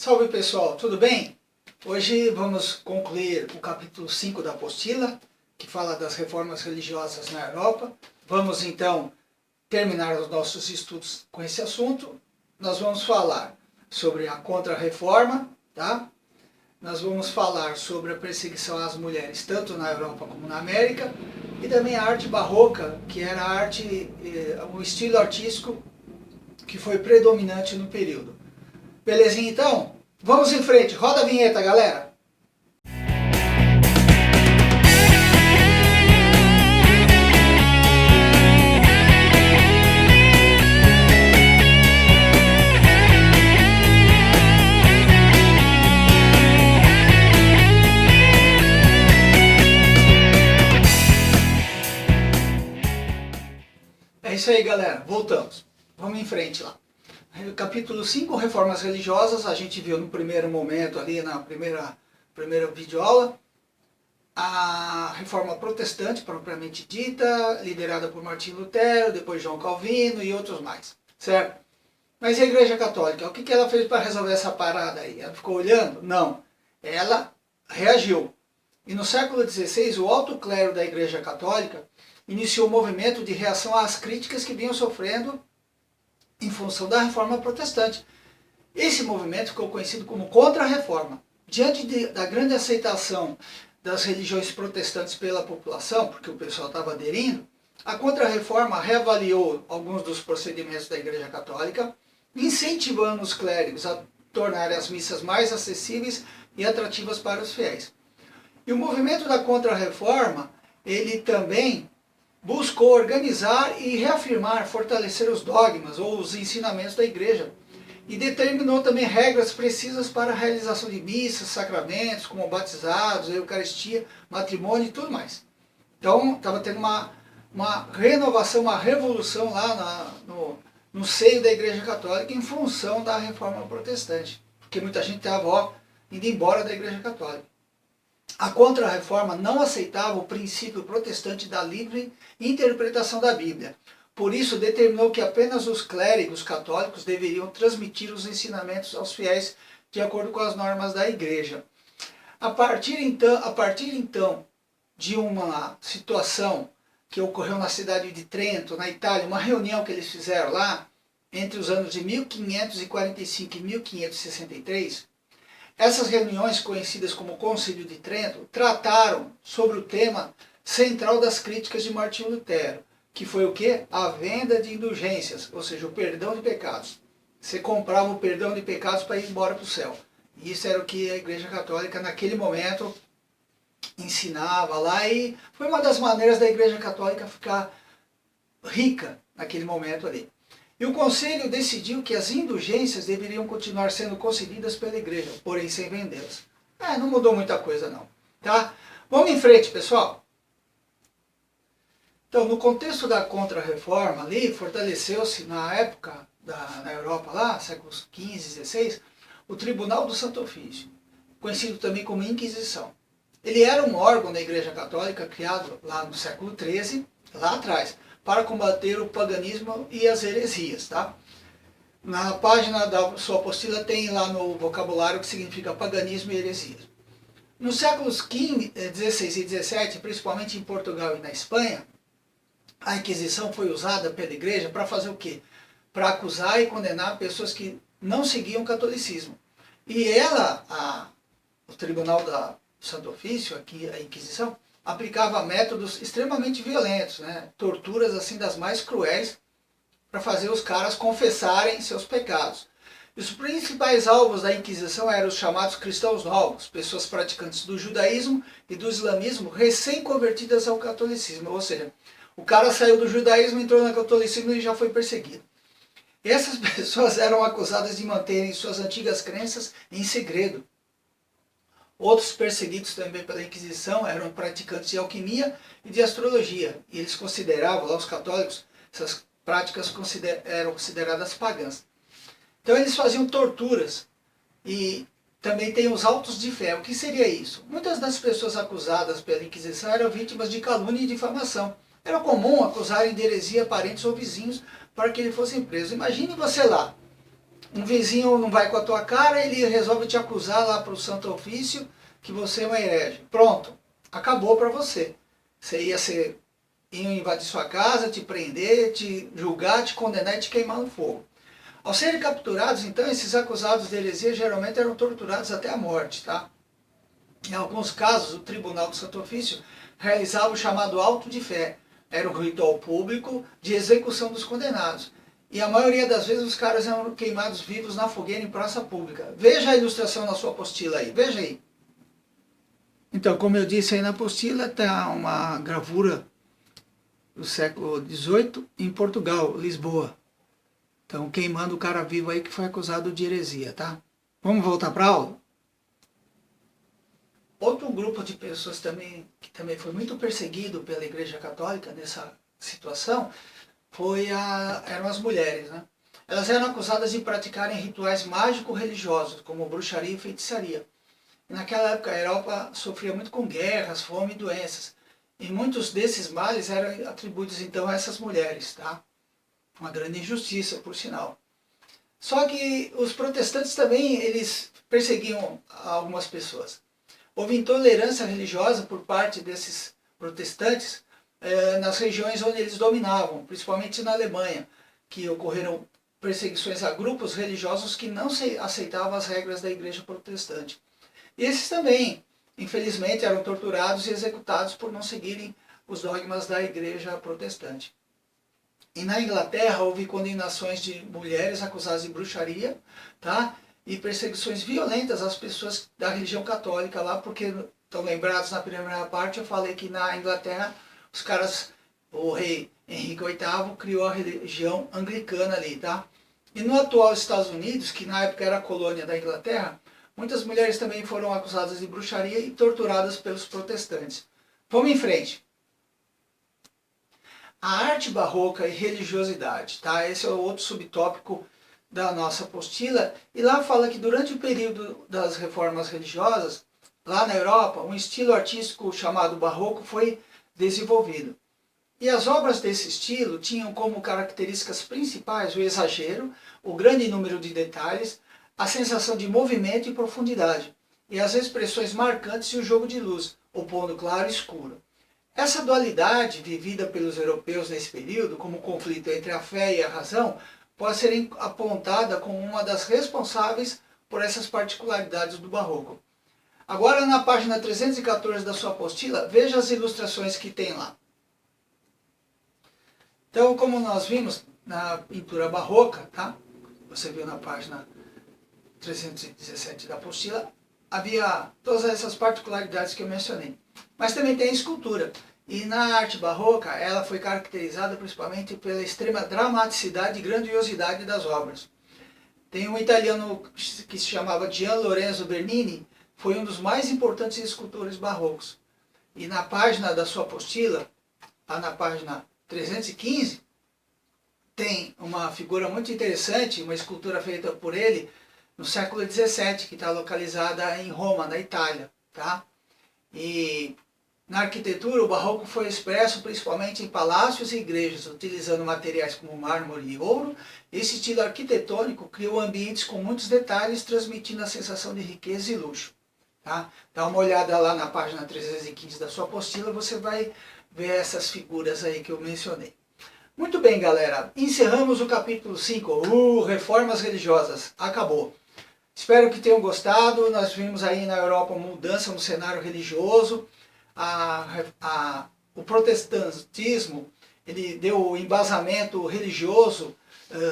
Salve pessoal, tudo bem? Hoje vamos concluir o capítulo 5 da apostila, que fala das reformas religiosas na Europa. Vamos então terminar os nossos estudos com esse assunto. Nós vamos falar sobre a Contra-Reforma, tá? Nós vamos falar sobre a perseguição às mulheres, tanto na Europa como na América, e também a arte barroca, que era a arte, o estilo artístico que foi predominante no período. Belezinha então? Vamos em frente, roda a vinheta, galera! É isso aí, galera, voltamos. Vamos em frente lá. Capítulo 5, Reformas Religiosas, a gente viu no primeiro momento ali, na primeira videoaula, a Reforma Protestante, propriamente dita, liderada por Martinho Lutero, depois João Calvino e outros mais, certo? Mas a Igreja Católica, o que ela fez para resolver essa parada aí? Ela ficou olhando? Não. Ela reagiu. E no século XVI, o alto clero da Igreja Católica iniciou um movimento de reação às críticas que vinham sofrendo em função da Reforma Protestante. Esse movimento ficou conhecido como Contra-Reforma. Diante da grande aceitação das religiões protestantes pela população, porque o pessoal estava aderindo, a Contra-Reforma reavaliou alguns dos procedimentos da Igreja Católica, incentivando os clérigos a tornarem as missas mais acessíveis e atrativas para os fiéis. E o movimento da Contra-Reforma, ele também buscou organizar e reafirmar, fortalecer os dogmas ou os ensinamentos da igreja e determinou também regras precisas para a realização de missas, sacramentos, como batizados, eucaristia, matrimônio e tudo mais. Então estava tendo uma renovação, uma revolução lá no seio da Igreja Católica em função da Reforma Protestante, porque muita gente estava indo embora da Igreja Católica. A Contra-Reforma não aceitava o princípio protestante da livre interpretação da Bíblia. Por isso, determinou que apenas os clérigos católicos deveriam transmitir os ensinamentos aos fiéis de acordo com as normas da Igreja. A partir então de uma situação que ocorreu na cidade de Trento, na Itália, uma reunião que eles fizeram lá, entre os anos de 1545 e 1563, essas reuniões, conhecidas como Concílio de Trento, trataram sobre o tema central das críticas de Martinho Lutero, que foi o quê? A venda de indulgências, ou seja, o perdão de pecados. Você comprava o perdão de pecados para ir embora para o céu. E isso era o que a Igreja Católica, naquele momento, ensinava lá, e foi uma das maneiras da Igreja Católica ficar rica naquele momento ali. E o Conselho decidiu que as indulgências deveriam continuar sendo concedidas pela Igreja, porém sem vendê-las. Não mudou muita coisa não, tá? Vamos em frente, pessoal. Então, no contexto da Contra-Reforma ali, fortaleceu-se na época, na Europa lá, séculos XV e XVI, o Tribunal do Santo Ofício, conhecido também como Inquisição. Ele era um órgão da Igreja Católica criado lá no século XIII, lá atrás, para combater o paganismo e as heresias, tá? Na página da sua apostila tem lá no vocabulário o que significa paganismo e heresias. Nos séculos XVI e XVII, principalmente em Portugal e na Espanha, a Inquisição foi usada pela Igreja para fazer o quê? Para acusar e condenar pessoas que não seguiam o catolicismo. E o Tribunal do Santo Ofício, aqui a Inquisição, aplicava métodos extremamente violentos, né? Torturas assim das mais cruéis, para fazer os caras confessarem seus pecados. E os principais alvos da Inquisição eram os chamados cristãos novos, pessoas praticantes do judaísmo e do islamismo recém-convertidas ao catolicismo, ou seja, o cara saiu do judaísmo, entrou no catolicismo e já foi perseguido. E essas pessoas eram acusadas de manterem suas antigas crenças em segredo. Outros perseguidos também pela Inquisição eram praticantes de alquimia e de astrologia. E eles consideravam, lá os católicos, essas práticas eram consideradas pagãs. Então eles faziam torturas. E também tem os autos de fé. O que seria isso? Muitas das pessoas acusadas pela Inquisição eram vítimas de calúnia e difamação. Era comum acusarem de heresia parentes ou vizinhos para que eles fossem presos. Imagine você lá, Um vizinho não vai com a tua cara, ele resolve te acusar lá para o Santo Ofício que você é uma herege. Pronto, acabou para você. Você iam invadir sua casa, te prender, te julgar, te condenar e te queimar no fogo. Ao serem capturados, então, esses acusados de heresia geralmente eram torturados até a morte, tá? Em alguns casos, o Tribunal do Santo Ofício realizava o chamado auto de fé. Era um ritual público de execução dos condenados. E a maioria das vezes os caras eram queimados vivos na fogueira em praça pública. Veja a ilustração na sua apostila aí, veja aí. Então, como eu disse aí na apostila, está uma gravura do século XVIII em Portugal, Lisboa. Então, queimando o cara vivo aí que foi acusado de heresia, tá? Vamos voltar para a aula? Outro grupo de pessoas que também foi muito perseguido pela Igreja Católica nessa situação eram as mulheres, né? Elas eram acusadas de praticarem rituais mágico-religiosos, como bruxaria e feitiçaria. E naquela época a Europa sofria muito com guerras, fome e doenças. E muitos desses males eram atribuídos então a essas mulheres, tá? Uma grande injustiça, por sinal. Só que os protestantes também, eles perseguiam algumas pessoas. Houve intolerância religiosa por parte desses protestantes nas regiões onde eles dominavam, principalmente na Alemanha, que ocorreram perseguições a grupos religiosos que não aceitavam as regras da igreja protestante. E esses também, infelizmente, eram torturados e executados por não seguirem os dogmas da igreja protestante. E na Inglaterra houve condenações de mulheres acusadas de bruxaria, tá? E perseguições violentas às pessoas da religião católica lá, porque, estão lembrados na primeira parte, eu falei que na Inglaterra o rei Henrique VIII criou a religião anglicana ali, tá? E no atual Estados Unidos, que na época era colônia da Inglaterra, muitas mulheres também foram acusadas de bruxaria e torturadas pelos protestantes. Vamos em frente. A arte barroca e religiosidade, tá? Esse é o outro subtópico da nossa apostila. E lá fala que durante o período das reformas religiosas, lá na Europa, um estilo artístico chamado barroco foi desenvolvido. E as obras desse estilo tinham como características principais o exagero, o grande número de detalhes, a sensação de movimento e profundidade, e as expressões marcantes e o jogo de luz, opondo claro e escuro. Essa dualidade, vivida pelos europeus nesse período, como conflito entre a fé e a razão, pode ser apontada como uma das responsáveis por essas particularidades do barroco. Agora, na página 314 da sua apostila, veja as ilustrações que tem lá. Então, como nós vimos na pintura barroca, tá? Você viu na página 317 da apostila, havia todas essas particularidades que eu mencionei. Mas também tem a escultura. E na arte barroca, ela foi caracterizada principalmente pela extrema dramaticidade e grandiosidade das obras. Tem um italiano que se chamava Gian Lorenzo Bernini, foi um dos mais importantes escultores barrocos. E na página da sua apostila, lá na página 315, tem uma figura muito interessante, uma escultura feita por ele no século XVII, que está localizada em Roma, na Itália, tá? E na arquitetura, o barroco foi expresso principalmente em palácios e igrejas, utilizando materiais como mármore e ouro. Esse estilo arquitetônico criou ambientes com muitos detalhes, transmitindo a sensação de riqueza e luxo. Tá? Dá uma olhada lá na página 315 da sua apostila, você vai ver essas figuras aí que eu mencionei. Muito bem, galera. Encerramos o capítulo 5, Reformas Religiosas. Acabou. Espero que tenham gostado. Nós vimos aí na Europa uma mudança no cenário religioso. O protestantismo, ele deu o embasamento religioso,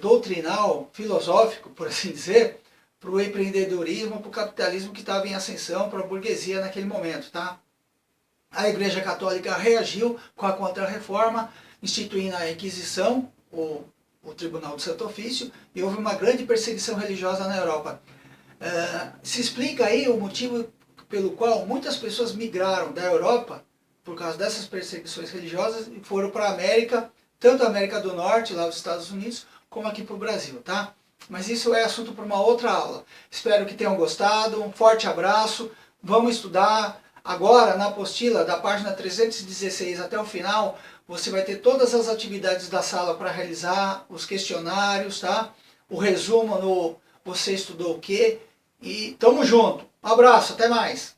doutrinal, filosófico, por assim dizer, para o empreendedorismo, para o capitalismo que estava em ascensão, para a burguesia naquele momento, tá? A Igreja Católica reagiu com a Contra-Reforma, instituindo a Inquisição, o Tribunal do Santo Ofício, e houve uma grande perseguição religiosa na Europa. Se explica aí o motivo pelo qual muitas pessoas migraram da Europa, por causa dessas perseguições religiosas, e foram para a América, tanto a América do Norte, lá nos Estados Unidos, como aqui para o Brasil, tá? Mas isso é assunto para uma outra aula. Espero que tenham gostado, um forte abraço, vamos estudar. Agora, na apostila, da página 316 até o final, você vai ter todas as atividades da sala para realizar, os questionários, tá? o resumo no Você Estudou o Quê? E tamo junto. Um abraço, até mais.